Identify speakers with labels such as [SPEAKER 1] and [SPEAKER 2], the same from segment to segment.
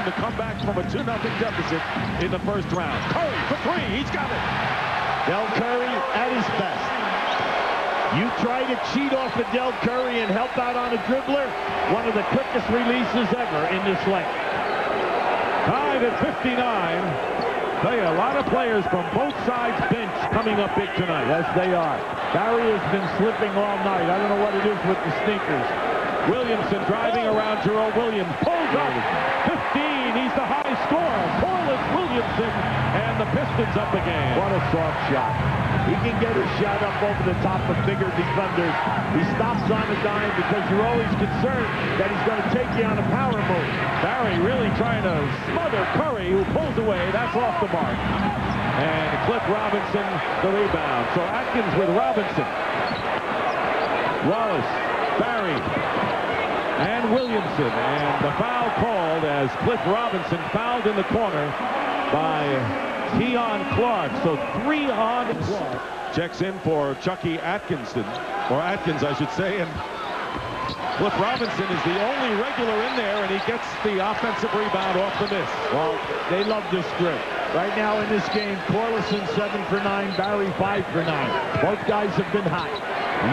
[SPEAKER 1] to come back from a 2-0 deficit in the first round. Curry for three. He's got it.
[SPEAKER 2] Del Curry at his best. You try to cheat off of Del Curry and help out on a dribbler, one of the quickest releases ever in this lane.
[SPEAKER 1] Tied at 59. Tell you, a lot of players from both sides bench coming up big tonight.
[SPEAKER 2] Yes, they are. Barry has been slipping all night. I don't know what it is with the sneakers.
[SPEAKER 1] Williamson driving around Jerome Williams. Pulls up. 15. He's the high scorer. Corliss Williamson. And the Pistons up again.
[SPEAKER 2] What a soft shot. He can get a shot up over the top of bigger defenders. He stops on a dime because you're always concerned that he's going to take you on a power move.
[SPEAKER 1] Barry really trying to smother Curry, who pulls away. That's off the mark. And Cliff Robinson, the rebound. So Atkins with Robinson. Wallace, Barry, and Williamson. And the foul called as Cliff Robinson fouled in the corner by Keon Clark. So 3 on Clark. Checks in for Chucky Atkinson, or Atkins, I should say. And Cliff Robinson is the only regular in there, and he gets the offensive rebound off the miss.
[SPEAKER 2] Well, they love this script. Right now in this game, Corliss 7 for 9, Barry 5 for 9. Both guys have been hot.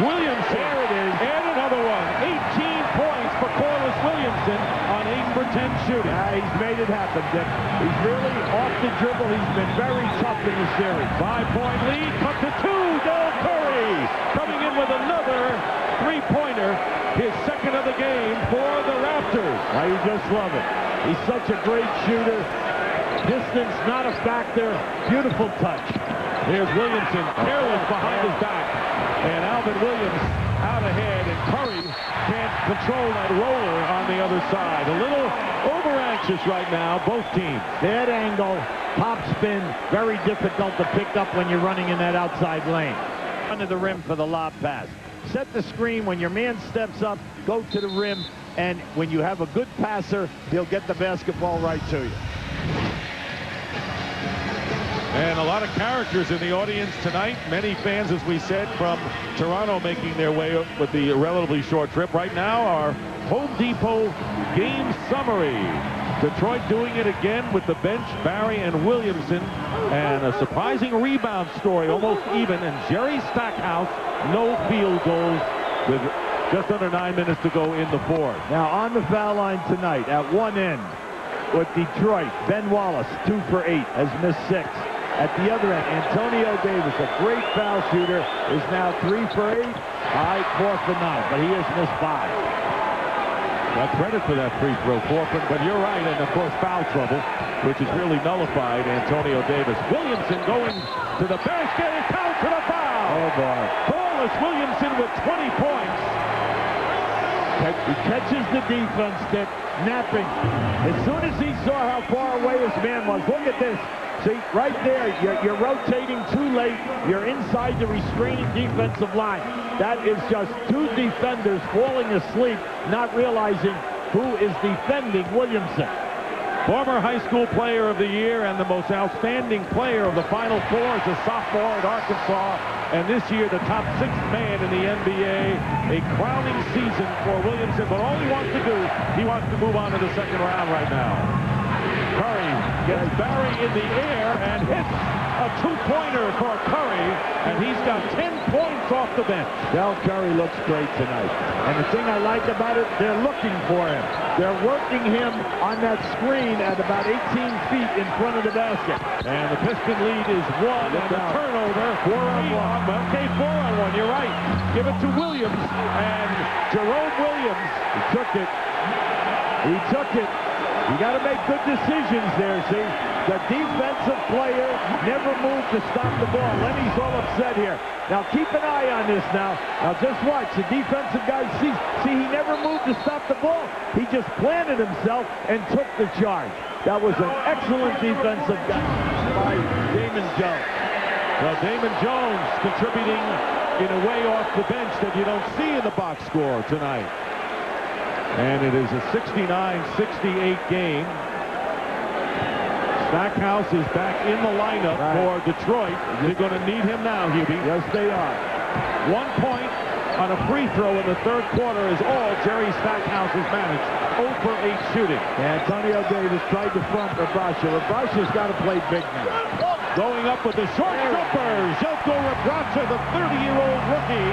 [SPEAKER 1] Williamson, there it is, and another one. 18 points for Corliss Williamson on 8 for 10 shooting.
[SPEAKER 2] Yeah, he's made it happen, Dick. He's really off the dribble. He's been very tough in the series.
[SPEAKER 1] 5-point lead, cut to 2. Del Curry coming in with another three-pointer, his second of the game for the Raptors.
[SPEAKER 2] Now you just love it. He's such a great shooter. Distance not a factor. Beautiful touch.
[SPEAKER 1] Here's Williamson, careless behind his back. And Alvin Williams out ahead, and Curry can't control that roller on the other side. A little over-anxious right now, both teams.
[SPEAKER 2] Bad angle, top spin, very difficult to pick up when you're running in that outside lane. Under the rim for the lob pass. Set the screen. When your man steps up, go to the rim, and when you have a good passer, he'll get the basketball right to you.
[SPEAKER 1] And a lot of characters in the audience tonight. Many fans, as we said, from Toronto making their way up with the relatively short trip. Right now, our Home Depot game summary. Detroit doing it again with the bench, Barry and Williamson. And a surprising rebound story, almost even. And Jerry Stackhouse, no field goals with just under 9 minutes to go in the fourth.
[SPEAKER 2] Now on the foul line tonight, at one end, with Detroit, Ben Wallace, 2 for 8, has missed 6. At the other end, Antonio Davis, a great foul shooter, is now 3 for 8. All right, 4 for 9, but he has missed 5.
[SPEAKER 1] Got credit for that free throw, 4 for, but you're right, and of course foul trouble, which has really nullified Antonio Davis. Williamson going to the basket and count to the foul.
[SPEAKER 2] Oh boy.
[SPEAKER 1] Corliss Williamson with 20 points.
[SPEAKER 2] He catches the defense, Dick, napping. As soon as he saw how far away his man was, look at this. See, right there, you're rotating too late. You're inside the restraining defensive line. That is just 2 defenders falling asleep, not realizing who is defending Williamson.
[SPEAKER 1] Former high school player of the year and the most outstanding player of the Final Four as a sophomore at Arkansas. And this year, the top 6th man in the NBA. A crowning season for Williamson. But all he wants to do, he wants to move on to the second round right now. Curry gets Barry in the air and hits a 2-pointer for Curry, and he's got 10 points off the bench.
[SPEAKER 2] Del Curry looks great tonight. And the thing I like about it, they're looking for him. They're working him on that screen at about 18 feet in front of the basket.
[SPEAKER 1] And the Piston lead is 1, and the turnover, 4-on-1. Okay, 4-on-1, you're right. Give it to Williams, and Jerome Williams.
[SPEAKER 2] He took it. He took it. You got to make good decisions there, see? The defensive player never moved to stop the ball. Lenny's all upset here. Now, keep an eye on this now. Now, just watch. The defensive guy sees. See, he never moved to stop the ball. He just planted himself and took the charge. That was an excellent defensive guy by Damon Jones.
[SPEAKER 1] Well, Damon Jones contributing in a way off the bench that you don't see in the box score tonight. And it is a 69-68 game. Stackhouse is back in the lineup for Detroit. They're going to need him now, Hubie.
[SPEAKER 2] Yes, they are.
[SPEAKER 1] 1 point on a free throw in the third quarter is all Jerry Stackhouse has managed. 0 for 8 shooting.
[SPEAKER 2] And Antonio Davis tried to front Rebraca. Rebraca's got to play big now.
[SPEAKER 1] Going up with the short jumper, Željko Rebraca, the 30-year-old rookie,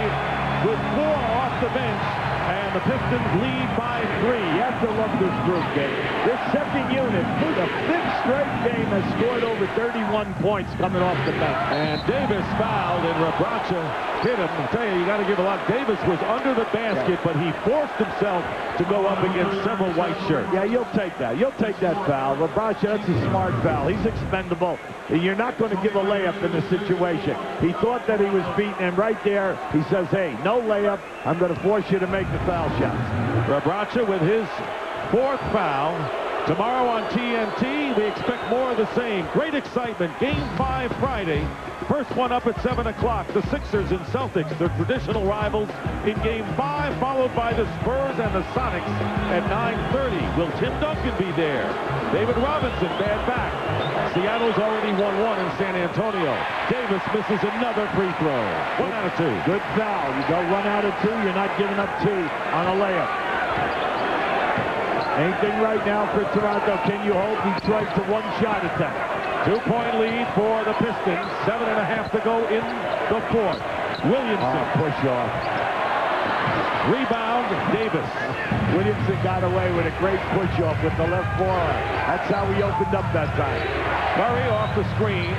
[SPEAKER 1] with 4 off the bench. And the Pistons lead by 3.
[SPEAKER 2] You have to love this group, Gabe. This second unit, for the 5th straight game, has scored over 31 points coming off the bench.
[SPEAKER 1] And Davis fouled, and Rebraca hit him. I tell you, you got to give a lot. Davis was under the basket, but he forced himself to go up against several white shirts.
[SPEAKER 2] Yeah, you'll take that. You'll take that foul. Rebraca, that's a smart foul. He's expendable. You're not going to give a layup in the situation. He thought that he was beaten, and right there, he says, hey, no layup. I'm going to force you to make the foul shots.
[SPEAKER 1] Rebraca with his 4th foul. Tomorrow on TNT, we expect more of the same. Great excitement. Game 5 Friday. First one up at 7 o'clock. The Sixers and Celtics, their traditional rivals, in Game 5, followed by the Spurs and the Sonics at 9:30. Will Tim Duncan be there? David Robinson, bad back. Seattle's already 1-1 in San Antonio. Davis misses another free throw. 1 out of 2.
[SPEAKER 2] Good foul. You go 1 out of 2. You're not giving up 2 on a layup. Anything right now for Toronto. Can you hold Detroit to 1 shot attempt?
[SPEAKER 1] 2-point lead for the Pistons. 7.5 to go in the 4th. Williamson.
[SPEAKER 2] Push off.
[SPEAKER 1] Rebound, Davis.
[SPEAKER 2] Williamson got away with a great push-off with the left forearm. That's how he opened up that time.
[SPEAKER 1] Murray off the screen,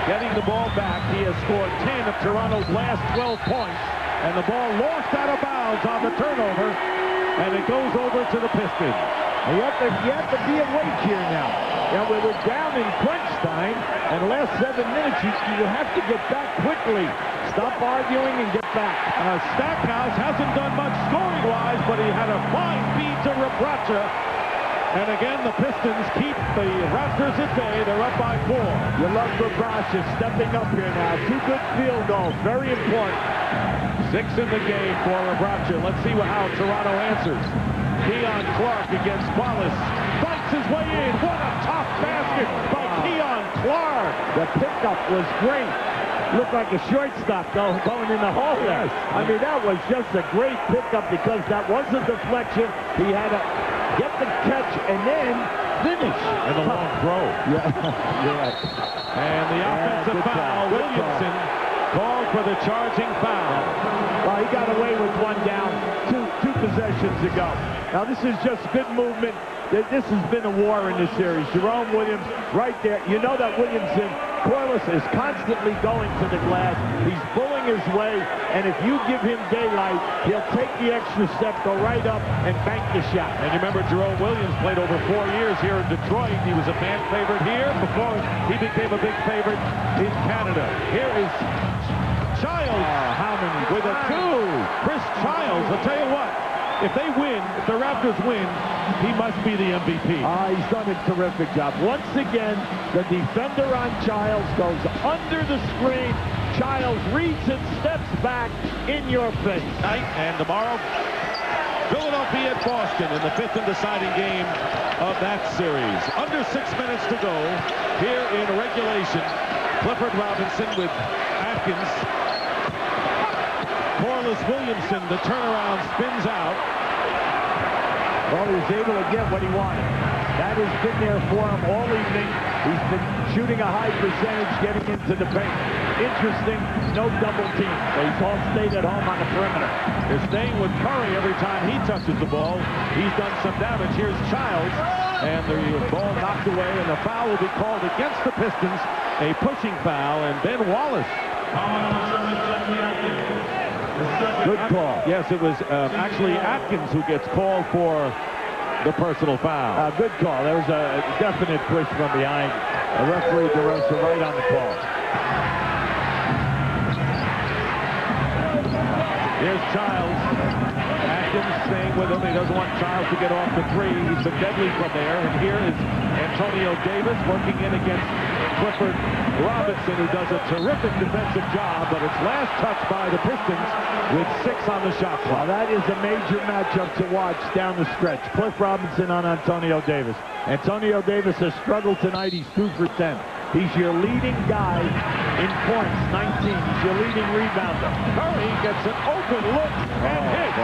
[SPEAKER 1] getting the ball back. He has scored 10 of Toronto's last 12 points, and the ball lost out of bounds on the turnover, and it goes over to the Pistons.
[SPEAKER 2] You have to be awake here now. Yeah, we were down in crunch time, and the last 7 minutes, you have to get back quickly. Stop arguing and get back.
[SPEAKER 1] Stackhouse hasn't done much scoring-wise, but he had a fine feed to Rebraca. And again, the Pistons keep the Raptors at bay. They're up by 4.
[SPEAKER 2] You love Rebraca stepping up here now. 2 good field goals, very important.
[SPEAKER 1] 6 in the game for Rebraca. Let's see how Toronto answers. Keon Clark against Wallace. Fights his way in. What a tough basket by Keon Clark.
[SPEAKER 2] The pickup was great. Looked like a shortstop going in the hole.
[SPEAKER 1] Yes.
[SPEAKER 2] I mean, that was just a great pickup because that was a deflection. He had to get the catch and then finish.
[SPEAKER 1] And the long throw.
[SPEAKER 2] Yeah, you're right.
[SPEAKER 1] And the offensive foul. Williamson called for the charging foul.
[SPEAKER 2] Well, he got away with 1 down two possessions ago. Now, this is just good movement. This has been a war in this series. Jerome Williams right there. You know that Williamson, Corliss is constantly going to the glass. He's pulling his way, and if you give him daylight, he'll take the extra step, go right up, and bank the shot.
[SPEAKER 1] And you remember Jerome Williams played over 4 years here in Detroit. He was a fan favorite here before he became a big favorite in Canada. Here is Childs.
[SPEAKER 2] How many?
[SPEAKER 1] With a 2. Chris Childs. I'll tell you what. If they win, if the Raptors win, he must be the MVP.
[SPEAKER 2] He's done a terrific job. Once again, the defender on Childs goes under the screen. Childs reads and steps back in your face.
[SPEAKER 1] And tomorrow, Philadelphia at Boston in the 5th and deciding game of that series. Under 6 minutes to go here in regulation. Clifford Robinson with Atkins. Corliss Williamson, the turnaround, spins out.
[SPEAKER 2] Well, he was able to get what he wanted. That has been there for him all evening. He's been shooting a high percentage, getting into the paint. Interesting, no double team. He's all stayed at home on the perimeter.
[SPEAKER 1] They're staying with Curry every time he touches the ball. He's done some damage. Here's Childs, and the ball knocked away, and the foul will be called against the Pistons. A pushing foul, and Ben Wallace.
[SPEAKER 2] Good call.
[SPEAKER 1] Yes, it was actually Atkins who gets called for the personal foul.
[SPEAKER 2] Good call. There was a definite push from behind. The referee DeRosa right on the call.
[SPEAKER 1] Here's Childs. Atkins staying with him. He doesn't want Childs to get off the 3. He's been deadly from there. And here is Antonio Davis working in against Clifford Robinson, who does a terrific defensive job, but it's last touched by the Pistons with 6 on the shot clock.
[SPEAKER 2] Well, that is a major matchup to watch down the stretch. Cliff Robinson on Antonio Davis. Antonio Davis has struggled tonight. He's 2 for 10. He's your leading guy in points, 19. He's your leading rebounder.
[SPEAKER 1] Curry gets an open look and hits.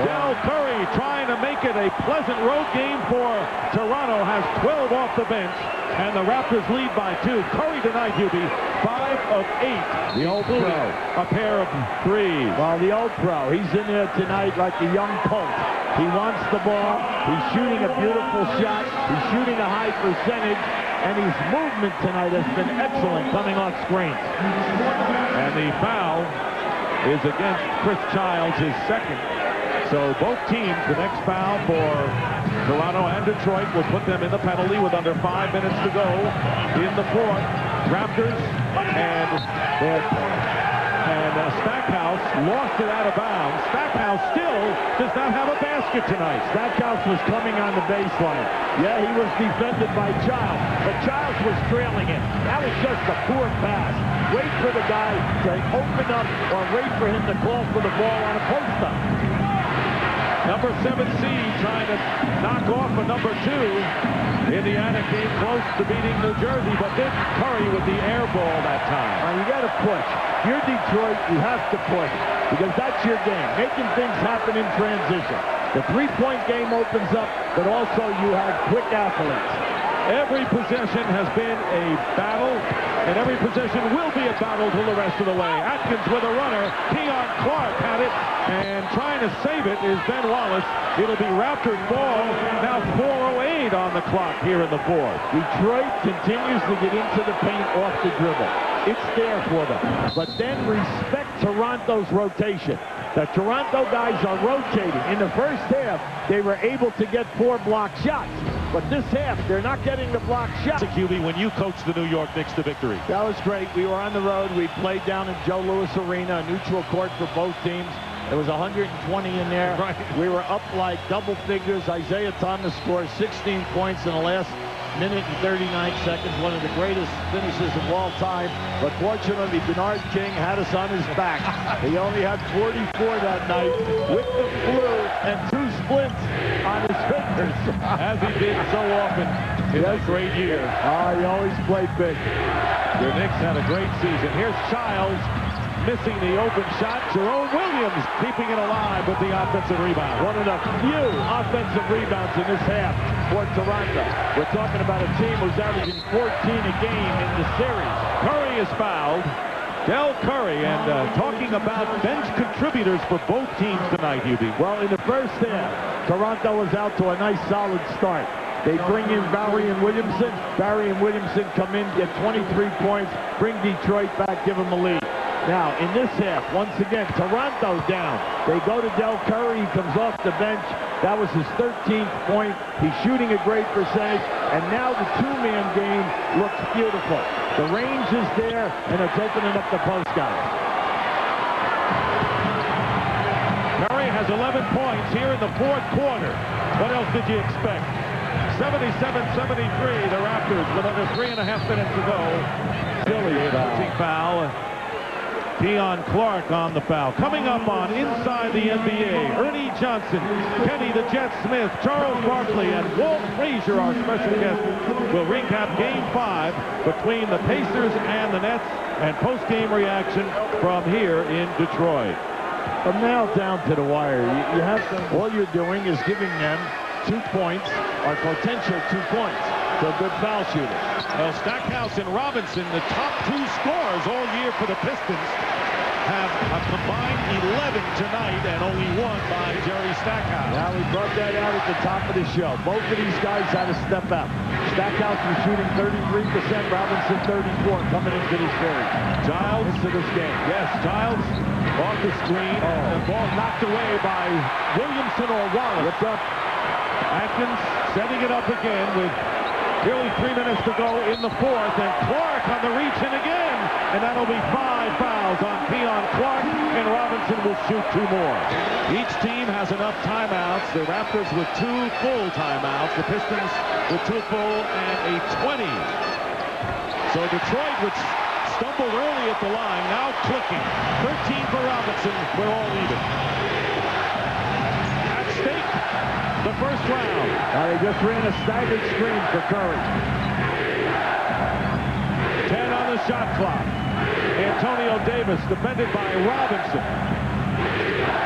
[SPEAKER 1] Del Curry trying to make it a pleasant road game for Toronto, has 12 off the bench, and the Raptors lead by 2. Curry tonight, Hubie, 5 of 8.
[SPEAKER 2] The old pro.
[SPEAKER 1] A pair of threes.
[SPEAKER 2] Well, the old pro, he's in there tonight like a young colt. He wants the ball. He's shooting a beautiful shot. He's shooting a high percentage. And his movement tonight has been excellent coming off screens.
[SPEAKER 1] And the foul is against Chris Childs, his second. So both teams, the next foul for Toronto and Detroit will put them in the penalty with under 5 minutes to go in the fourth. Raptors and Stackhouse lost it out of bounds. Stackhouse still does not have a basket tonight.
[SPEAKER 2] Stackhouse was coming on the baseline. Yeah, he was defended by Childs, but Childs was trailing him. That was just a poor pass. Wait for the guy to open up or wait for him to call for the ball on a post-up.
[SPEAKER 1] Number 7 seed trying to knock off a number 2. Indiana came close to beating New Jersey, but then Curry with the air ball that time.
[SPEAKER 2] You got to push. If you're Detroit, you have to push because that's your game. Making things happen in transition. The three-point game opens up, but also you have quick athletes.
[SPEAKER 1] Every possession has been a battle, and every possession will be a battle till the rest of the way. Atkins with a runner. Keon Clark had it, and trying to save it is Ben Wallace. It'll be Raptors ball. Now 4:08 on the clock here in the fourth.
[SPEAKER 2] Detroit continues to get into the paint off the dribble. It's there for them. But then respect Toronto's rotation. The Toronto guys are rotating. In the first half, they were able to get 4 block shots. But this half, they're not getting the block shot.
[SPEAKER 1] QB, when you coached the New York Knicks to victory.
[SPEAKER 2] That was great. We were on the road. We played down in Joe Louis Arena, a neutral court for both teams. There was 120 in there.
[SPEAKER 1] Right.
[SPEAKER 2] We were up like double figures. Isaiah Thomas scored 16 points in the last minute and 39 seconds. One of the greatest finishes of all time. But fortunately, Bernard King had us on his back. He only had 44 that night with the flu and 2 splints on his fingers.
[SPEAKER 1] As he did so often in that great year.
[SPEAKER 2] He always played big.
[SPEAKER 1] The Knicks had a great season. Here's Childs missing the open shot. Jerome Williams keeping it alive with the offensive rebound.
[SPEAKER 2] One of the few offensive rebounds in this half for Toronto. We're talking about a team who's averaging 14 a game in the series.
[SPEAKER 1] Curry is fouled. Del Curry, and talking about bench contributors for both teams tonight, Hubie.
[SPEAKER 2] Well, in the first half, Toronto was out to a nice solid start. They bring in Barry and Williamson. Barry and Williamson come in, get 23 points, bring Detroit back, give them a lead. Now, in this half, once again, Toronto down. They go to Del Curry. He comes off the bench. That was his 13th point. He's shooting a great percentage. And now the two-man game looks beautiful. The range is there, and it's opening up the post guys.
[SPEAKER 1] Curry has 11 points here in the fourth quarter. What else did you expect? 77-73, the Raptors with under 3.5 minutes to go. Silly foul. Keon Clark on the foul. Coming up on Inside the NBA, Ernie Johnson, Kenny the Jet Smith, Charles Barkley, and Walt Frazier, our special guest, will recap Game 5 between the Pacers and the Nets and post-game reaction from here in Detroit.
[SPEAKER 2] From now down to the wire, you have to, all you're doing is giving them 2 points or potential 2 points. So good foul shooter.
[SPEAKER 1] Well, Stackhouse and Robinson, the top 2 scorers all year for the Pistons, have a combined 11 tonight and only 1 by Jerry Stackhouse.
[SPEAKER 2] Now we brought that out at the top of the show. Both of these guys had to step up. Stackhouse was shooting 33%, Robinson 34% coming into this series.
[SPEAKER 1] Giles
[SPEAKER 2] into this game.
[SPEAKER 1] Yes, Giles off the screen. The ball knocked away by Williamson or Wallace.
[SPEAKER 2] What's up?
[SPEAKER 1] Atkins setting it up again with nearly 3 minutes to go in the fourth, and Clark on the reach in again, and that'll be 5 fouls on Keon Clark, and Robinson will shoot 2 more. Each team has enough timeouts. The Raptors with 2 full timeouts, the Pistons with 2 full and a 20. So Detroit, which stumbled early at the line, now clicking. 13 for Robinson. We're all even. At stake, the first round.
[SPEAKER 2] They just ran a staggered screen for Curry.
[SPEAKER 1] shot clock. Antonio Davis defended by Robinson.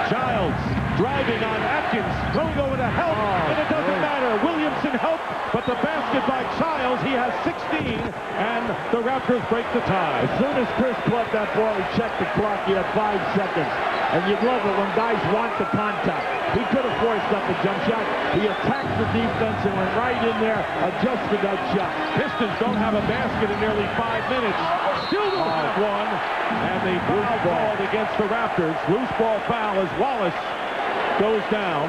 [SPEAKER 1] Childs driving on Atkins, going over to help, and it doesn't matter. Williamson helped, but the basket by Childs, he has 16, and the Raptors break the tie.
[SPEAKER 2] As soon as Chris caught that ball, he checked the clock. He had 5 seconds. And you love it when guys want the contact. He could have forced up a jump shot. He attacked the defense and went right in there, adjusted that shot.
[SPEAKER 1] Pistons don't have a basket in nearly 5 minutes. Still don't have one. And the foul called against the Raptors. Loose ball foul as Wallace goes down.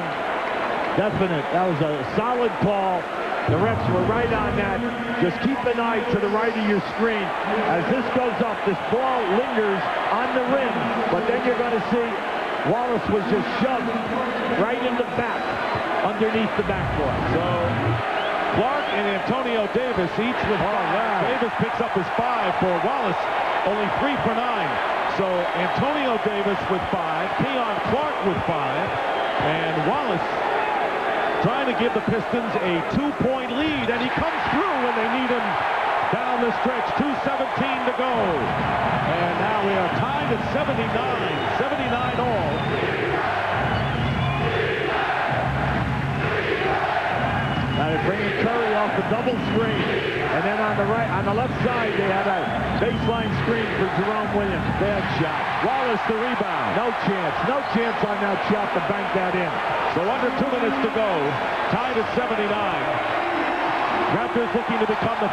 [SPEAKER 2] Definite. That was a solid call. The refs were right on that. Just keep an eye to the right of your screen. As this goes up, this ball lingers on the rim, but then you're going to see Wallace was just shoved right in the back, underneath the backboard.
[SPEAKER 1] So Clark and Antonio Davis each with 5. Davis picks up his 5 for Wallace, only 3 for 9. So Antonio Davis with 5, Keon Clark with 5, and Wallace trying to give the Pistons a 2-point lead, and he comes through when they need him down the stretch. 2:17 to go. And now we are tied at 79 all.
[SPEAKER 2] Now they're bringing Curry off the double screen. And then on the left side, they had a baseline screen for Jerome Williams. Bad shot.
[SPEAKER 1] Wallace the rebound.
[SPEAKER 2] No chance on that shot to bank that in.
[SPEAKER 1] So under 2 minutes to go, tied at 79. Raptors looking to become the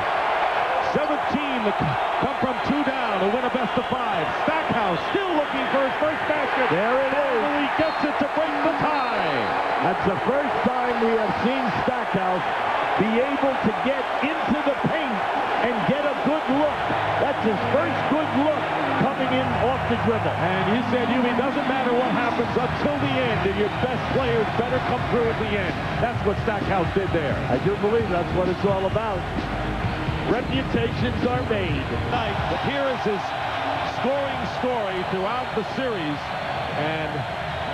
[SPEAKER 1] 7th team to come from 2 down to win a best of 5. Stackhouse still looking for his first basket.
[SPEAKER 2] There it is.
[SPEAKER 1] He gets it to break the tie.
[SPEAKER 2] That's the first time we have seen Stackhouse be able to get into the paint and get a good look. That's his first good look coming in off the dribble.
[SPEAKER 1] And you said, it doesn't matter what happens until the end, and your best players better come through at the end. That's what Stackhouse did there.
[SPEAKER 2] I do believe that's what it's all about. Reputations are made.
[SPEAKER 1] But here is his scoring story throughout the series, and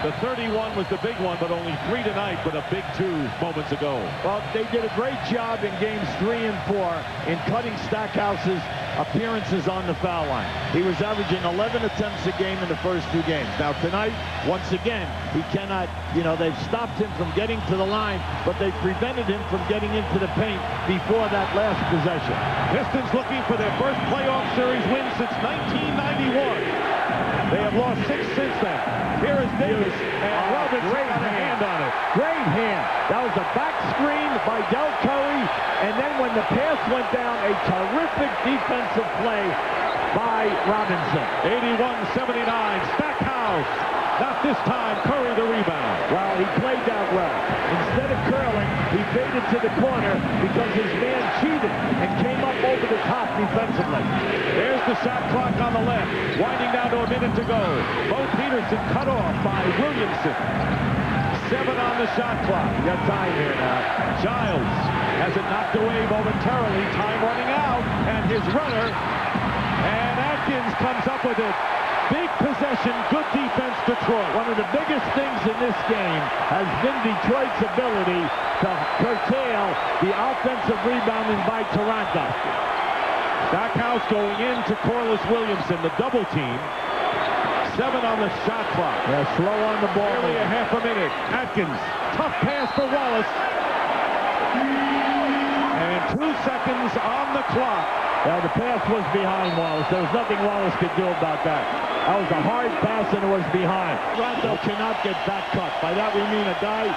[SPEAKER 1] the 31 was the big one, but only 3 tonight, but a big 2 moments ago.
[SPEAKER 2] Well, they did a great job in games 3 and 4 in cutting Stackhouse's appearances on the foul line. He was averaging 11 attempts a game in the first 2 games. Now tonight, once again, he cannot, they've stopped him from getting to the line, but they prevented him from getting into the paint before that last possession.
[SPEAKER 1] Pistons looking for their first playoff series win since 1991. They have lost 6 since then. Here is Davis, and Robinson got a hand on it.
[SPEAKER 2] Great hand. That was a back screen by Del Curry, and then when the pass went down, a terrific defensive play by Robinson.
[SPEAKER 1] 81-79, Stackhouse. Not this time, Curry the rebound.
[SPEAKER 2] Well, he played that well. Instead of curling, he faded to the corner because his man cheated and came up over the top defensively.
[SPEAKER 1] There's the shot clock on the left. Winding down to a minute to go. Bo Peterson cut off by Williamson. 7 on the shot clock.
[SPEAKER 2] You got time here now.
[SPEAKER 1] Childs has it knocked away momentarily. Time running out. And his runner. And Atkins comes up with it. Big possession, good defense, Detroit.
[SPEAKER 2] One of the biggest things in this game has been Detroit's ability to curtail the offensive rebounding by Toronto.
[SPEAKER 1] Stackhouse going into Corliss Williamson, the double team. 7 on the shot clock.
[SPEAKER 2] Yeah, slow on the ball.
[SPEAKER 1] Nearly a half a minute. Atkins, tough pass for Wallace. And 2 seconds on the clock.
[SPEAKER 2] Yeah, the pass was behind Wallace. There was nothing Wallace could do about that. That was a hard pass and it was behind. Toronto cannot get back cut. By that we mean a guy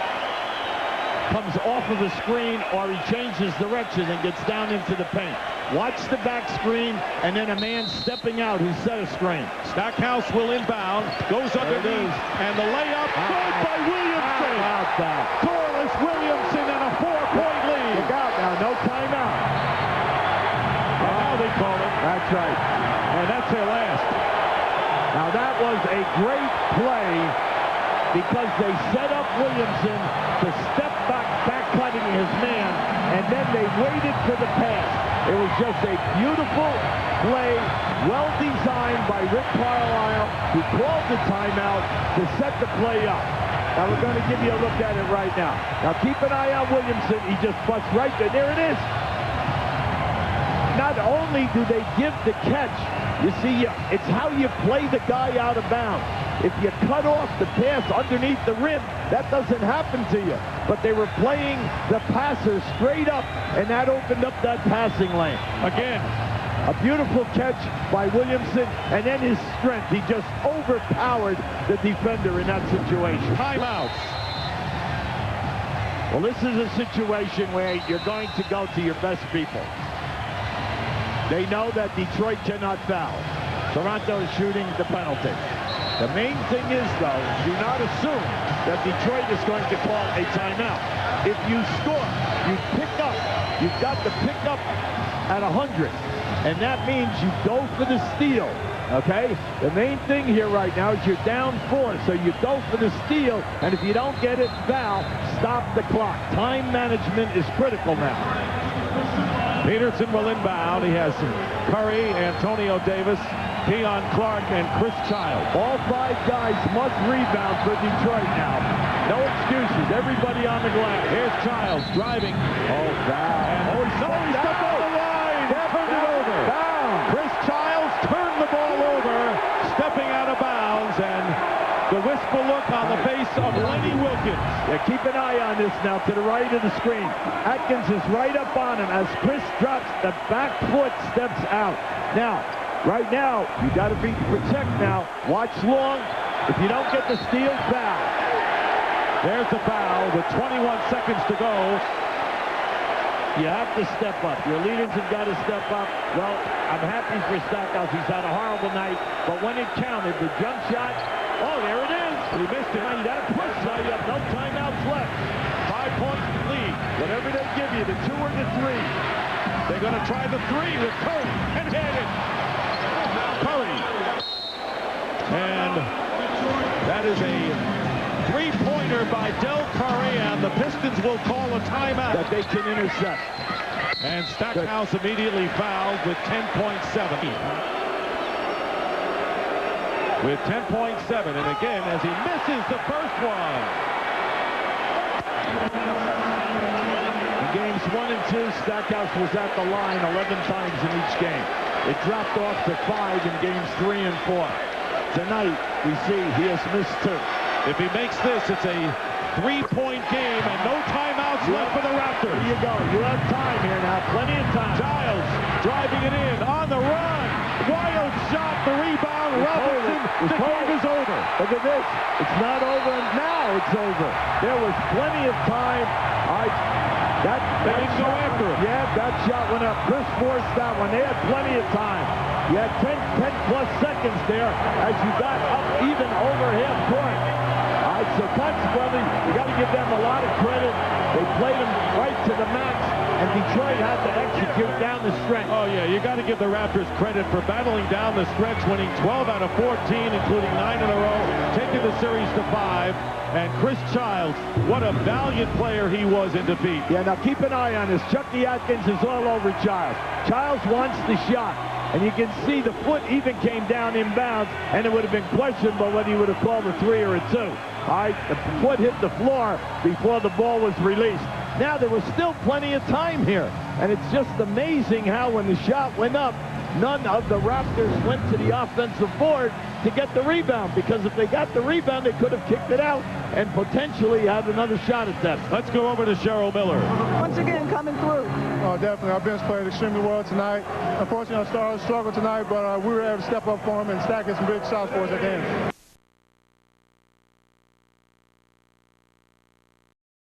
[SPEAKER 2] comes off of the screen or he changes direction and gets down into the paint. Watch the back screen and then a man stepping out who set a screen.
[SPEAKER 1] Stackhouse will inbound, goes underneath, and the layup good by Williamson.
[SPEAKER 2] How about that?
[SPEAKER 1] Corliss Williamson and a 4-point lead.
[SPEAKER 2] Look out now, no timeout.
[SPEAKER 1] And now they call it.
[SPEAKER 2] That's right.
[SPEAKER 1] And that's their last.
[SPEAKER 2] Now that was a great play because they set up Williamson to step back cutting his man, and then they waited for the pass. It was just a beautiful play, well designed by Rick Carlisle, who called the timeout to set the play up. Now we're going to give you a look at it right now. Now keep an eye on Williamson. He just busts right there. There it is. not only do they give the catch, you see, it's how you play the guy out of bounds. If you cut off the pass underneath the rim, that doesn't happen to you. But they were playing the passer straight up, and that opened up that passing lane.
[SPEAKER 1] Again,
[SPEAKER 2] a beautiful catch by Williamson, and then his strength. He just overpowered the defender in that situation.
[SPEAKER 1] Timeouts.
[SPEAKER 2] Well, this is a situation where you're going to go to your best people. They know that Detroit cannot foul. Toronto is shooting the penalty. The main thing is, though, do not assume that Detroit is going to call a timeout. If you score, you pick up. You've got to pick up at 100. And that means you go for the steal, okay? The main thing here right now is you're down 4, so you go for the steal, and if you don't get it, foul, stop the clock. Time management is critical now.
[SPEAKER 1] Peterson will inbound. He has Curry, Antonio Davis, Keon Clark, and Chris Childs.
[SPEAKER 2] All 5 guys must rebound for Detroit now. No excuses. Everybody on the glass.
[SPEAKER 1] Here's Childs driving.
[SPEAKER 2] Oh, foul.
[SPEAKER 1] He's stepped on the line. Turned it over. Chris Childs turned the ball over, stepping out of bounds, and the wistful look on the face of Lenny Wilkins.
[SPEAKER 2] Yeah, keep an eye on this now to the right of the screen. Atkins is right up on him as Chris drops the back foot, steps out. Now, right now, you got to protect now. Watch long. If you don't get the steal, foul.
[SPEAKER 1] There's the foul with 21 seconds to go.
[SPEAKER 2] You have to step up. Your leaders have got to step up. Well, I'm happy for Stackhouse. He's had a horrible night. But when it counted, the jump shot, oh, there it is. He missed it. Now you got to push. Now you have no timeouts left.
[SPEAKER 1] 5 points lead.
[SPEAKER 2] Whatever they give you, the 2 or the 3.
[SPEAKER 1] They're going to try the 3 with Curry and hit it. Curry. And that is a 3-pointer by Del Curry, and the Pistons will call a timeout.
[SPEAKER 2] That they can intercept.
[SPEAKER 1] And Stackhouse immediately fouled with 10.7. With 10.7, and again, as he misses the first one.
[SPEAKER 2] In games 1 and 2, Stackhouse was at the line 11 times in each game. It dropped off to 5 in games 3 and 4. Tonight, we see he has missed 2.
[SPEAKER 1] If he makes this, it's a 3-point game and no timeouts left for the Raptors.
[SPEAKER 2] There you go. You have time here now. Plenty of time.
[SPEAKER 1] Giles driving it in on the run. Wild shot, the rebound. Robinson, the game is over.
[SPEAKER 2] Look at this. It's not over, and now it's over. There was plenty of time.
[SPEAKER 1] They didn't go after him.
[SPEAKER 2] Yeah, that shot went up. Chris forced that one. They had plenty of time. You had 10-plus seconds there as you got up even over half court. All right, so consequently, you got to give them a lot of credit. They played them right to the max, and Detroit had to execute down the stretch.
[SPEAKER 1] Oh, yeah, you got to give the Raptors credit for battling down the stretch, winning 12 out of 14, including 9 in a row, taking the series to 5. And Chris Childs, what a valiant player he was in defeat.
[SPEAKER 2] Yeah, now keep an eye on this. Chucky Atkins is all over Childs. Childs wants the shot. And you can see the foot even came down inbounds, and it would have been questionable whether he would have called a 3 or a 2. All right, the foot hit the floor before the ball was released. Now, there was still plenty of time here, and it's just amazing how when the shot went up, none of the Raptors went to the offensive board to get the rebound, because if they got the rebound, they could have kicked it out and potentially had another shot at that.
[SPEAKER 1] Let's go over to Cheryl Miller.
[SPEAKER 3] Once again, coming through.
[SPEAKER 4] Oh, definitely. Our bench played extremely well tonight. Unfortunately, our stars struggled tonight, but we were able to step up for them and stack some big shots for us at the end.